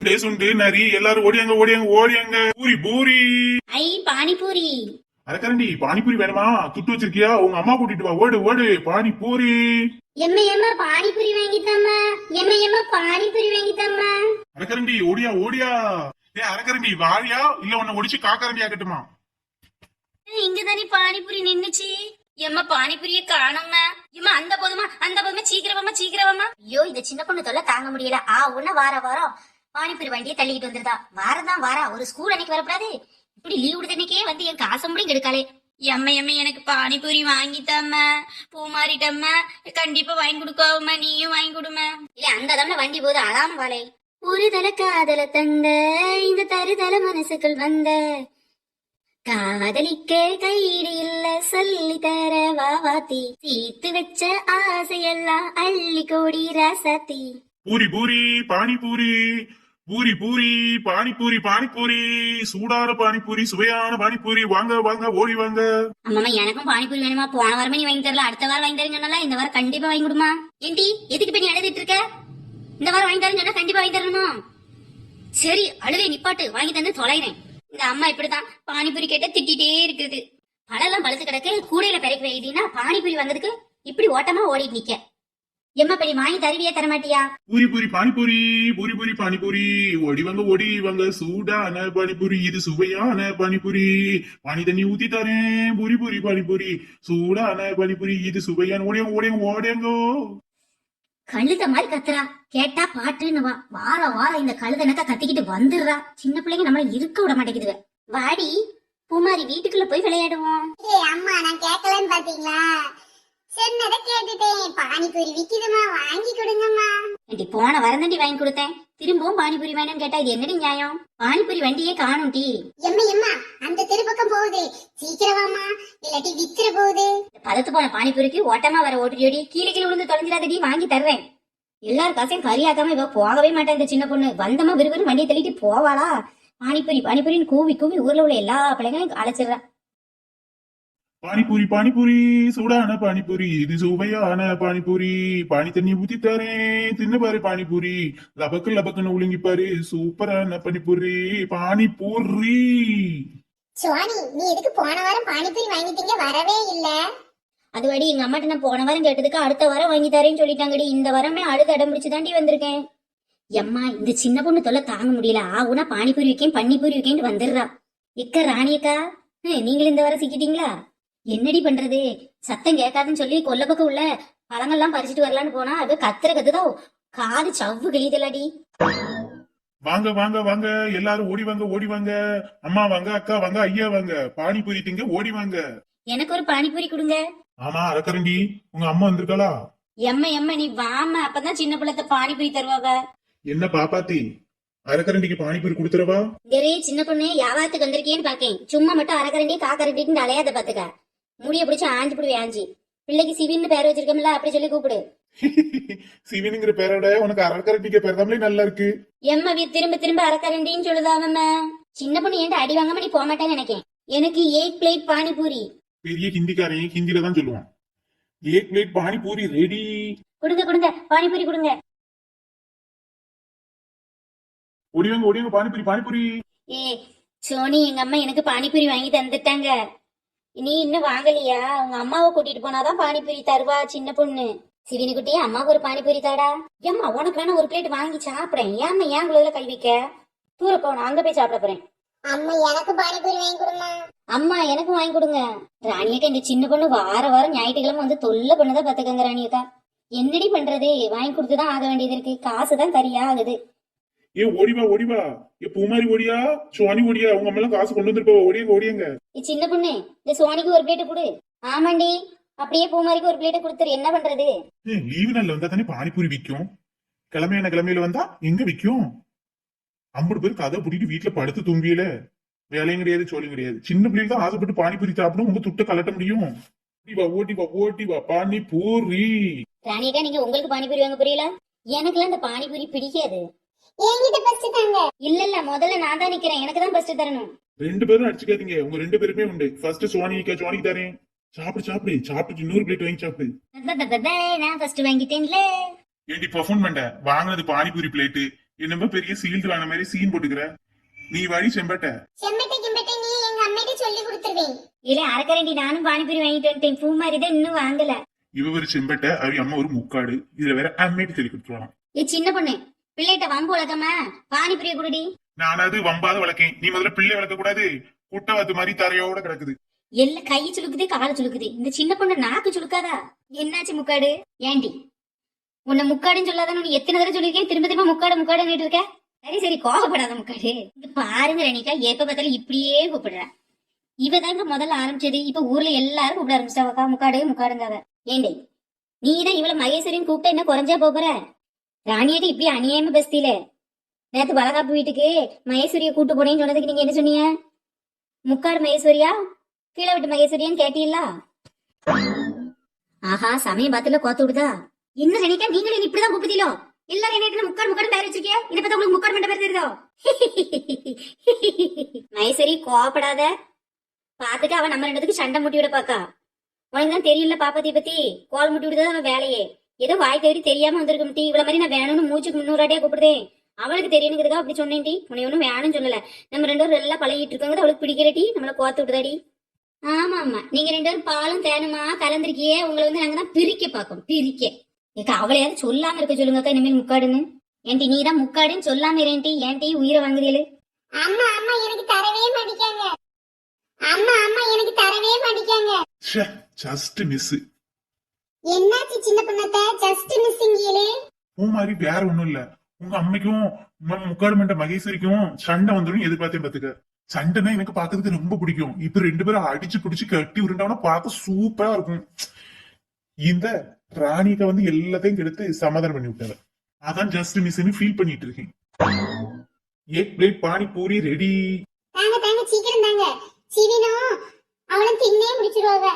சுண்டு நரி எல்லாரும் ஓடியாங்க ஓடியாங்க ஓடியாங்க. பூரி பூரி. ஐ பானிபூரி. அரக்கரண்டி பானிபூரி வேணுமா? துட்டு வச்சிருக்கியா? உங்க அம்மா கூட்டிட்டு வா. ஓடு ஓடு. பானிபூரி. எம்மா பானிபூரி வாங்கித்தாம்மா. எம்மா பானிபூரி வாங்கித்தாம்மா. அரக்கரண்டி ஓடியா ஓடியா. ஏ அரக்கரண்டி வாழியா இல்ல உன்னை ஒடிச்சு காக்கரண்டி ஆகட்டுமா? இங்கதானே பானிபூரி நின்னுச்சு. எம்மா பானிபூரிய காணோம்மா. எம்மா அந்த போதுமா சீக்கிரமா சீக்கிரமா. ஐயோ இந்த சின்ன பொண்ணு தொல்லை தாங்க முடியல. உன்ன வாரம் பானிபூரி வண்டியை தள்ளிக்கிட்டு வந்துருதா. வாரதான் வாரா. ஒரு ஸ்கூல் அன்னைக்கு வரப்படாது. இப்படி லீவ் விடுதன்னைக்கே வந்து என் காசை முடியும் கெடுக்காளே. எம்மா எனக்கு பானிபூரி வாங்கித்தாம்மா. பூமாரிட்டம்மா கண்டிப்பா வாங்கி கொடுக்காவம்மா. நீயும் வாங்கி கொடுமா. இல்ல அந்த தவணை வண்டி போது அழாம வாழை. ஒரு தல காதல தந்த இந்த தருதல மனசுக்குள் வந்த காதலிக்க கைடு இல்ல சொல்லி தர வாவாத்தி. தீத்து வச்ச ஆசையெல்லாம் அள்ளி கோடி ராசாத்தி. பூரி பூரி பானிபூரி. பூரி பூரி பானிபூரி பானிபூரி. சூடான பானிபூரி சுவையான பானிபூரி. வாங்க வாங்க ஓடி வாங்க. அம்மா எனக்கும் பானிபூரி வேணுமா? போன வாரமே நீ வாங்கி தரல. அடுத்த வாரம் வாங்கி தரீங்கன்னா இந்த வாரம் கண்டிப்பா வாங்கி கொடுமா. ஏண்டி எதுக்கு இப்ப நீ அழுதுட்டு இருக்க? இந்த வாரம் வாங்கி தரேன்னு சொன்னா கண்டிப்பா வாங்கி தரணுமா? சரி அழுகை நிப்பாட்டு. வாங்கி தந்து தொலைறேன். இந்த அம்மா இப்படிதான் பானிபூரி கேட்ட திட்டிட்டே இருக்குது. பழம் பழுத்து கிடக்கு. கூடையில பிறகு வைதினா பானிபூரி வந்ததுக்கு இப்படி ஓட்டமா ஓடிட்டு நிக்க. எம்மா பெரிய வாங்கி தருவியா தரமாட்டியா? பூரி பூரி பானிபூரி. பூரி பூரி பானிபூரி. ஓடி வாங்க சூடான பானிபூரி. இது சுவையான பானிபூரி. பானி தண்ணி ஊத்தி தரேன். பூரி பூரி பானிபூரி. சூடான பானிபூரி. இது சுவையான. ஓடியாங்க ஓடியாங்க ஓடியாங்கோ. கழுத மாதிரி கத்துறா. கேட்டா பாட்டுன்னு வா. வாரம் இந்த கழுதனக்க கத்திக்கிட்டு வந்துடுறா. சின்ன பிள்ளைங்க நம்மள இருக்க விட மாட்டேங்குது. வாடி பூமாரி வீட்டுக்குள்ள போய் விளையாடுவோம். அம்மா நான் கேட்கலன்னு பாத்தீங்களா? சொன்னதை கேட்டுட்டேன். பானிபூரி விக்குதுமா, வாங்கி கொடுங்கம்மா. ஏண்டி போன வரந்தாண்டி வாங்கி கொடுத்தேன். திரும்பவும் பானிபூரி வேணும்னு கேட்டா இது என்னடி நியாயம்? பானிபூரி வண்டியே காணும் டி. எம்மா அந்த தெரு பக்கம் போகுது. சீக்கிரமாமா இல்லாட்டி விக்கிற போகுது. பதத்து போன பானிபூரிக்கு ஓட்டமா வர ஓட்டியோடி கீழே விழுந்து தொலைஞ்சிடாதடி. வாங்கி தர்றேன். எல்லாரும் காசையும் கறியாக்காம இவ போகவே மாட்டேன். இந்த சின்ன பொண்ணு வந்தமா விறுவிறு வண்டியை தள்ளிட்டு போவாளா? பானிபூரி பானிபூரின்னு கூவி கூவி ஊர்ல உள்ள எல்லா பிள்ளைங்களையும் அழைச்சிடுறா. பானிபூரி பானிபூரி. சூடான பானிபூரி. இது சுவையான பானிபூரி. பானி தண்ணி ஊத்தி தரேன். தின்னு பாரு பானிபூரி. லபக்கு லபக்குன்னு உழுங்கி பாரு. சூப்பரான பானிபூரி. பானிபூரி. சுவாணி நீ எதுக்கு போன வாரம் பானிபூரி வாங்கிட்டீங்க வரவே இல்ல? அதுவாடி எங்க அம்மாட்ட நான் போன வாரம் கேட்டதுக்கு அடுத்த வாரம் வாங்கி தரேன்னு சொல்லிட்டாங்கடி. இந்த வாரமே அழுது அடம் பிடிச்சு தாண்டி வந்திருக்கேன். எம்மா இந்த சின்ன பொண்ணு தொல்லை தாங்க முடியல. ஆவுனா பானிபூரி வைக்கேன் பன்னிபூரி வைக்கேன்னு வந்துடுறா. இக்க ராணியக்கா நீங்களும் இந்த வாரம் சிக்கிட்டீங்களா? என்னடி பண்றது? சத்தம் கேட்காதுன்னு சொல்லி கொல்ல பக்கம் உள்ள பழங்கள்லாம் பறிச்சுட்டு வரலான்னு போனா அது கத்துதான் காது சவ்வு கிழிதலாடி. வாங்க வாங்க வாங்க எல்லாரும் ஓடி வாங்க ஓடி வாங்க. அம்மா வாங்க அக்கா வாங்க ஐயா வாங்க. பானிபூரி திங்க ஓடி வாங்க. எனக்கு ஒரு பானிபூரி கொடுங்க. ஆமா அரக்கரண்டி உங்க அம்மா வந்திருக்காளா? எம்மா நீ வாம. அப்பதான் சின்ன பிள்ளை பானிபூரி தருவாவ. என்ன பாப்பாத்தி அரக்கரண்டிக்கு பானிபூரி கொடுத்துறவா? இதே சின்ன பொண்ணு யாவாத்துக்கு வந்திருக்கேன்னு பாக்கேன். சும்மா மட்டும் அரக்கரண்டி காக்கரண்டின்னு அலையாத பாத்துக்க. முடிய பிடிச்சு ஆஞ்சி பிடி ஆஞ்சி. பிள்ளைக்கு சிவின்னு பேர் வச்சிருக்கோம்ல அப்படி சொல்லி கூப்பிடு. சிவினுங்கிற பேரோட உனக்கு அரக்கரண்டிக்க பேர் தான் நல்லா இருக்கு. எம்மா திரும்ப திரும்ப அரக்கரண்டின்னு சொல்லுதாவம்மா. சின்ன பொண்ணு ஏன்ட்டு அடி வாங்காம நீ போக மாட்டேன்னு நினைக்கேன். எனக்கு 8 பிளேட் பானிபூரி. பெரிய ஹிந்திக்காரன் ஹிந்தில தான் சொல்லுவான். 8 பிளேட் பானிபூரி ரெடி. கொடுங்க பானிபூரி கொடுங்க. ஒடிவாங்க ஒடிவாங்க பானிபூரி பானிபூரி. ஏ சோனி எங்க அம்மா எனக்கு பானிபூரி வாங்கி தந்துட்டாங்க. நீ இன்னும் வாங்கலையா? உங்க அம்மாவை கூட்டிட்டு போனாதான் பானிபூரி தருவா சின்ன பொண்ணு. சிவினி குட்டி அம்மாவுக்கு ஒரு பானிபூரி தாடா. ஏம்மா உனக்கு வேணா ஒரு பிளேட் வாங்கி சாப்பிடேன். ஏம்மா ஏன் குழுல கை வைக்க? தூர போன அங்க போய் சாப்பிட போறேன். அம்மா எனக்கு பானிபூரி வாங்கி கொடுமா. அம்மா எனக்கும் வாங்கி கொடுங்க. ராணியக்கா இந்த சின்ன பொண்ணு வாரம் ஞாயிற்றுக்கிழமை வந்து தொல்லை பண்ணதான் பாத்துக்கங்க. ராணியக்கா என்னடி பண்றது? வாங்கி கொடுத்துதான் ஆக வேண்டியது இருக்கு. காசுதான் கரியா ஆகுது. ஏ ஓடிவா ஓடிவா. ஏ பூமாரி ஓடியா சுவாணி ஓடியா. உங்க அம்மா காசு கொண்டு வந்துருப்பா. ஓடியாங்க ஓடியாங்க. சின்ன பொண்ணு இந்த சோனிக்கு ஒரு பிளேட் கொடு. ஆமாண்டி அப்படியே பூமாரிக்கு ஒரு பிளேட் கொடுத்துரு. என்ன பண்றது? லீவு நாள்ல வந்தா தானே பானிபூரி விற்கும். கிழமையான கிழமையில வந்தா எங்க விற்கும்? 50 பேர் கதை புடிட்டு வீட்டுல படுத்து தூங்கியல. வேலையும் கிடையாது சோழியும் கிடையாது. சின்ன பிள்ளைங்க தான் ஆசைப்பட்டு பானிபூரி சாப்பிடும். உங்க துட்ட கலட்ட முடியும். ஓட்டி வா பானிபூரி. ராணியக்கா நீங்க உங்களுக்கு பானிபூரி வாங்க புரியல. எனக்குலாம் இந்த பானிபூரி பிடிக்காது. என்கிட்ட ஃபர்ஸ்ட் தாங்க. இல்ல முதல்ல நான் தான் நிக்கிறேன். எனக்கு தான் ஃபர்ஸ்ட் தரணும். 2 பேரும் அடிச்சுக்காதீங்க. உங்க 2 பேருமே உண்டு. ஃபர்ஸ்ட் சுவானிக்கு தரேன். சாப்பிடு சாப்பிட்டு இன்னொரு பிளேட் வாங்கி சாப்பிடு. நான் ஃபர்ஸ்ட் வாங்கிட்டேன்ல. ஏண்டி பர்ஃபார்ம் பண்ண வாங்கினது பானிபூரி பிளேட்டு. என்னமோ பெரிய சீல்டு ஆன மாதிரி சீன் போட்டுக்கிற. நீ வழி செம்பட்ட. செம்பட்டை கிம்பட்டை நீ எங்க அம்மையிட்ட சொல்லி கொடுத்துருவேன். இல்ல அரைக்கரண்டி நானும் பானிபூரி வாங்கிட்டு வந்துட்டேன். பூ மாதிரி தான் இன்னும் வாங்கல. இவ ஒரு செம்பட்ட, அவ அம்மா ஒரு முக்காடு. இதுல வேற அம்மேட்டு சொல்லி கொடுத்துருவான். ஏ சின்ன பொண்ணு, பிள்ளைகிட்ட வம்பு வளர்க்காம பானிபூரிய குடுடி. நானாவது வம்பாத வளர்க்கேன், நீ முதல்ல பிள்ளை வளர்க்க கூடாது. குட்டவாத்து மாதிரி தரையோட கிடக்குது. எல்லாம் கை சுளுக்குது கால் சுளுக்குது. இந்த சின்ன பொண்ணு நாக்கு சுளுக்காதா? என்னாச்சு முக்காடு? ஏண்டி உன்னை முக்காடுன்னு சொல்லாதானு நீ எத்தனை தடவை சொல்லிருக்கேன். திரும்ப திரும்ப முக்காடு முக்காடுன்னு இருக்க. சரி சரி கோவப்படாத முக்காடு. இங்க பாருங்க ரணிகா, எப்ப பார்த்தாலும் இப்படியே கூப்பிடுற. இவதாங்க முதல்ல ஆரம்பிச்சது. இப்ப ஊர்ல எல்லாரும் கூப்பிட ஆரம்பிச்சிட்டாவக்கா முக்காடு முக்காடுங்காவ. ஏண்டே நீதான் இவ்வளவு மகேஸ்வரின்னு கூப்பிட்டா என்ன குறைஞ்சா போற? ராணியாட்டி இப்படி அநியாயமா பேசுதீல. நேத்து வளகாப்பு வீட்டுக்கு மகேஸ்வரியை கூட்டு போனேன்னு சொன்னதுக்கு நீங்க என்ன சொன்னீங்க? முக்காடு மகேஸ்வரியா கீழே விட்டு மகேஸ்வரியான்னு கேட்டீங்களா? ஆஹா சமயம் பாத்துல கோத்து விடுதா. என்ன நினைக்க நீங்களும் இப்படிதான் கூப்பிட்டீங்களோ? எல்லாரும் என்ன முக்காடு முக்காடு பேர் வச்சிருக்கே. இதை பத்தி உங்களுக்கு முக்காடு மண்ட பேர் தெரியுதோ? மகேஸ்வரி கோவப்படாத. பாத்துக்க அவன் நம்ம ரெண்டுத்துக்கு சண்டை முட்டி விட பாக்கா. உனக்கு தான் தெரியல பாப்பாத்திய பத்தி. கோல் முட்டி விடுறது அவன் வேலையே. ஏதோ வாய் தவறி தெரியாம வந்திருக்க முட்டி. இவ்வளவு மாதிரி நான் வேணும்னு மூச்சுக்கு 300 கூப்பிடுதேன். அவளுக்கு தெரியணுங்கிறதுக்கா அப்படி சொன்னேன் டி. உன்னை ஒன்னும் வேணும்னு சொல்லல. நம்ம 2 பேரும் எல்லாம் பழகிட்டு இருக்கோங்க. அவளுக்கு பிடிக்கிற டி நம்மள கோத்து விடுதாடி. ஆமா ஆமா நீங்க 2 பேரும் பாலும் தேனுமா கலந்துருக்கியே. உங்களை வந்து நாங்க தான் பிரிக்க பாக்கோம். பிரிக்க ஏக்கா அவளையாவது சொல்லாம இருக்க சொல்லுங்கக்கா இனிமேல் முக்காடுன்னு. ஏன்டி நீ தான் முக்காடுன்னு சொல்லாம இரேன்டி. ஏன்டி உயிரை வாங்குறீங்களு? அம்மா அம்மா எனக்கு தரவே மாட்டிக்காங்க. அம்மா அம்மா எனக்கு தரவே மாட்டிக்காங்க. Just miss. என்னாச்சு சின்ன பொண்ணத்த ஜஸ்ட் மிஸ்ஸிங்கீலே? பூ மாதிரி வேற ஒண்ணும் இல்ல. உங்க அம்மைக்கும் முக்காடு மண்ட மகேஸ்வரிக்கும் சண்டை வந்துடும் எதிர்பார்த்தேன் பாத்துக்க. சண்டைனா எனக்கு பாக்குறதுக்கு ரொம்ப பிடிக்கும். இப்ப 2 பேரும் அடிச்சு பிடிச்சு கட்டி உருண்டாவனா பார்க்க சூப்பரா இருக்கும். இந்த ராணிக்க வந்து எல்லாத்தையும் கெடுத்து சமாதானம் பண்ணி விட்டாரு. அதான் ஜஸ்ட் மிஸ்ன்னு ஃபீல் பண்ணிட்டு இருக்கேன். Egg plate pani puri ready. தாங்க தாங்க சீக்கிரம் தாங்க. சிவினும் அவளும் தின்னே முடிச்சிருவாங்க.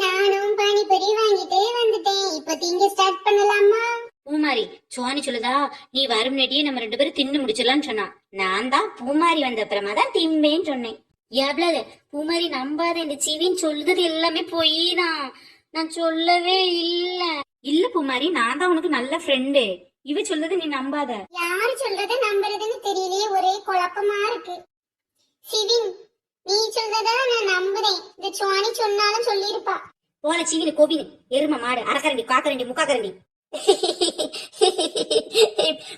நானும் பானிபூரி வாங்கிட்டு வந்துட்டேன். இப்ப திங்க ஸ்டார்ட் பண்ணலாமா? பூமாரி சுவாணி சொல்லுதா நீ வரும் நெட்டியே நம்ம 2 பேரும் தின்னு முடிச்சிடலாம்னு சொன்னா. நான் தான் பூமாரி வந்த அப்புறமா தான் திம்பேன்னு சொன்னேன். எவ்வளவு பூமாரி நம்பாத. இந்த சிவின்னு சொல்லுறது எல்லாமே பொய் தான். நான் சொல்லவே இல்ல. இல்ல பூமாரி நான் தான் உனக்கு நல்ல ஃப்ரெண்டு. இவ சொல்றது நீ நம்பாத. யாரு சொல்றத நம்புறதுன்னு தெரியலையே. ஒரே குழப்பமா இருக்கு. சிவின் நீ சொல்றதா நான் நம்புறேன். இந்த சுவாணி சொன்னாலும் சொல்லிருப்பா. போல சீனு கோபினு எரும மாடு அரக்கரண்டி காக்கரண்டி முக்காக்கரண்டி.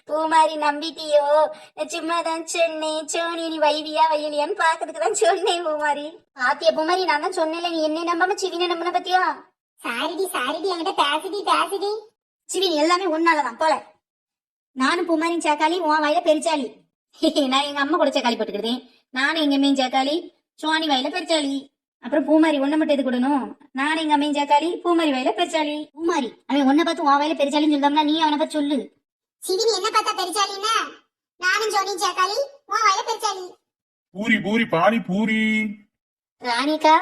பூமாரி நம்பிட்டியோ? சும்மாதான் சொன்னேன். சோனி நீ வைவியா வையலியான்னு பாக்கிறதுக்கு தான் சொன்னேன். பூமாரி பாத்தியா பூமாரி நான் தான் சொன்னேன்ல. நீ என்ன நம்பாம சிவினை நம்பின பத்தியா? சாரிடி சாரிடி என்கிட்ட பேசுடி பேசுடி. சிவின் எல்லாமே ஒன்னாலதான் போல. நானும் பூமாரின் சேக்காளி உன் வாயில பெருச்சாளி. நான் எங்க அம்மா கூட சேக்காளி போட்டுக்கிட்டேன். நானும் எங்க அம்மையும் சேக்காளி சுவாணி வாயில பெருச்சாளி. அப்புறம் பூமாரி ஒன்ன மட்டும் எது கொடுணும்? நானும் எங்க அம்மையும் சேக்காளி பூமாரி வாயில பெருச்சாளி. பூமாரி அவன் ஒன்ன பார்த்து உன் வாயில பெருச்சாலின்னு சொல்லிட்டோம்னா நீ அவனை பார்த்து சொல்லு. சிவின் என்ன பார்த்தா பெருச்சாலின்னா நானும் ஜோனியும் சேக்காளி உன் வாயில பெருச்சாலி. பூரி பூரி பானி பூரி. ராணிக்கா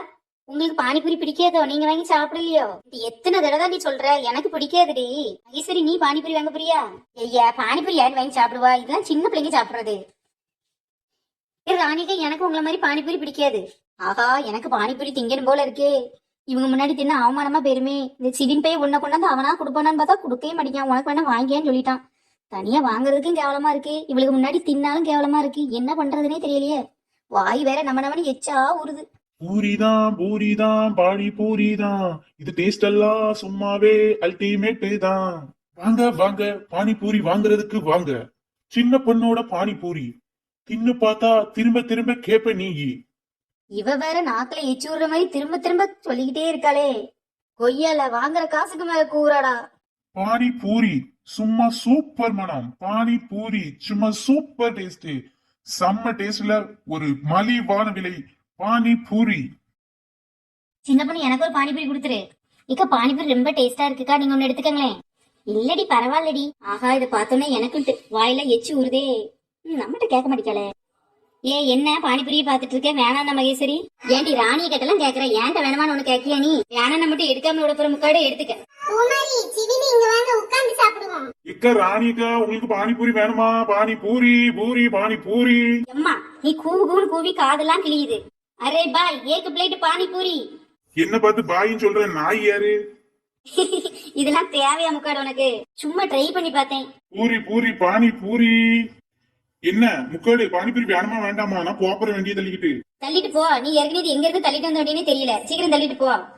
உங்களுக்கு பானிபூரி பிடிக்காதோ? நீங்க வாங்கி சாப்பிடலையோ? எத்தனை தடவை தான் நீ சொல்ற எனக்கு பிடிக்காதுடி. ஐஸ்வரி நீ பானிபூரி வாங்க போறியா? ஐயா பானிபூரி யாரு வாங்கி சாப்பிடுவா? இதெல்லாம் சின்ன பிள்ளைங்க சாப்பிடுறது. ராணிக்கா எனக்கு உங்களை மாதிரி பானிபூரி பிடிக்காது. ஆஹா எனக்கு பானிபூரி திங்கணும் போல இருக்கே. இவங்க முன்னாடி தின்ன அவமானமா போயிருமே. இந்த சிவின் பைய உன்ன கொண்டாந்து அவனா கொடுப்பானான்னு பார்த்தா கொடுக்கவே மாட்டேங்கான். உனக்கு வேணா வாங்கியான்னு சொல்லிட்டான். தனியா வாங்குறதுக்கும் கேவலமா இருக்கு. இவளுக்கு முன்னாடி தின்னாலும் கேவலமா இருக்கு. என்ன பண்றதுனே தெரியலையே. வாய் வேற நம்ம எச்சா உருது. பூரிதான் பாடி பூரிதான். இது டேஸ்ட் எல்லாம் சும்மாவே அல்டிமேட் தான். வாங்க வாங்க பானிபூரி வாங்குறதுக்கு வாங்க. சின்ன பொண்ணோட பானிபூரி தின்னு பார்த்தா திரும்ப திரும்ப கேப்ப நீ. இவ வேற நாக்குல எச்சு விடுற மாதிரி திரும்ப திரும்ப சொல்லிக்கிட்டே இருக்காளே. கொய்யால வாங்குற காசுக்கு மேல கூறாடா. பானிபூரி சும்மா சூப்பர் மனம். பானிபூரி சும்மா சூப்பர் டேஸ்ட். செம்ம டேஸ்ட்ல ஒரு மலிவான விலை. பானிபூரி. சின்ன பொண்ணு எனக்கு ஒரு பானிபூரி கொடுத்துரு. இக்க பானிபூரி ரொம்ப டேஸ்டா இருக்குக்கா. நீங்க ஒண்ணு எடுத்துக்கங்களேன். இல்லடி பரவாயில்லடி. ஆஹா இதை பார்த்தோன்னே எனக்கு வாயில எச்சு ஊறுதே. நம்மகிட்ட கேட்க மாட்டேங்காளே. என்ன பானிபூரியை பாத்துட்டு இருக்கேன் வேணாம் மகேஸ்வரி? ஏன்டி ராணியை கேட்டெல்லாம் கேக்குற? ஏன்ட்ட வேணாமான்னு ஒண்ணு கேட்கியா நீ? வேணாம் மட்டும் எடுக்காம விட போற முக்காடு எடுத்துக்க. பூமாரி சிவின் இங்க வாங்க உட்கார்ந்து சாப்பிடுவோம். இக்க ராணிக்கா உங்களுக்கு பானிபூரி வேணுமா? பானிபூரி பூரி பானிபூரி. அம்மா நீ கூவுன்னு கூவி காதெல்லாம் கிழியுது. அரே பாய் ஏக்கு பிளேட் பானிபூரி. என்ன பார்த்து பாயின்னு சொல்ற நாய் யாரு? இதெல்லாம் தேவையா முக்காடு உனக்கு? சும்மா ட்ரை பண்ணி பார்த்தேன். பூரி பூரி பானி பூரி. என்ன முக்காடு பானிபூரி வேணுமா வேண்டாமா? நான் கோப்பர வேண்டிய தள்ளிக்கிட்டு. தள்ளிட்டு போ. நீ ஏற்கனவே இது எங்க இருந்து தள்ளிட்டு வந்த அப்படின்னே தெரியல. சீக்கிரம் தள்ளிட்டு போ.